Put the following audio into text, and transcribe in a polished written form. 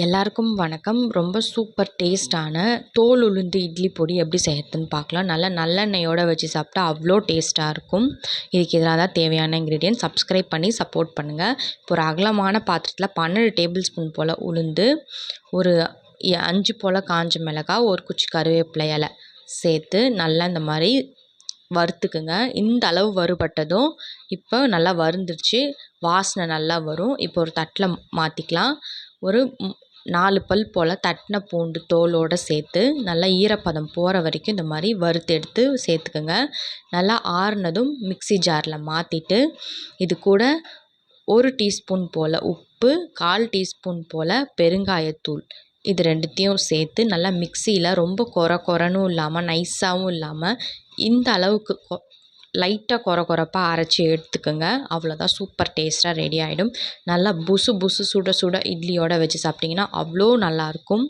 எல்லாருக்கும் வணக்கம். ரொம்ப சூப்பர் டேஸ்ட்டான தோல் உளுந்து இட்லி பொடி எப்படி செய்யறதுன்னு பார்க்கலாம். நல்லா நல்லெண்ணெயோட வச்சு சாப்பிட்டா அவ்வளோ டேஸ்ட்டாக இருக்கும். இதுக்கு இதெல்லாம் தான் தேவையான இன்க்ரீடியன்ட். சப்ஸ்கிரைப் பண்ணி சப்போர்ட் பண்ணுங்கள். இப்போ ஒரு அகலமான பாத்திரத்தில் 12 டேபிள் ஸ்பூன் போல் உளுந்து, ஒரு 5 போல் காஞ்ச மிளகாய், ஒரு குச்சி கருவேப்பிலை இலை சேர்த்து நல்லா இந்த மாதிரி வறுத்துக்குங்க. இந்த அளவு வறுபட்டதும் இப்போ நல்லா வறுந்துருச்சு, வாசனை நல்லா வரும். இப்போ ஒரு தட்டில் மாற்றிக்கலாம். ஒரு 4 பல் போல் தட்டின பூண்டு தோலோடு சேர்த்து நல்லா ஈரப்பதம் போகிற வரைக்கும் இந்த மாதிரி வறுத்து எடுத்து சேர்த்துக்குங்க. நல்லா ஆறுனதும் மிக்ஸி ஜாரில் மாற்றிட்டு இது கூட 1 டீஸ்பூன் போல் உப்பு, 1/4 டீஸ்பூன் போல் பெருங்காயத்தூள், இது ரெண்டுத்தையும் சேர்த்து நல்லா மிக்சியில் ரொம்ப கொரன்னு இல்லாமல் நைஸாகவும் இல்லாமல் இந்த அளவுக்கு லைட்டாக கொரப்பாக அரைச்சி எடுத்துக்கோங்க. அவ்வளோதான், சூப்பர் டேஸ்ட்டாக ரெடி ஆகிடும். நல்லா புசு சுட சுட இட்லியோடு வச்சு சாப்பிட்டிங்கன்னா அவ்வளோ நல்லாயிருக்கும்.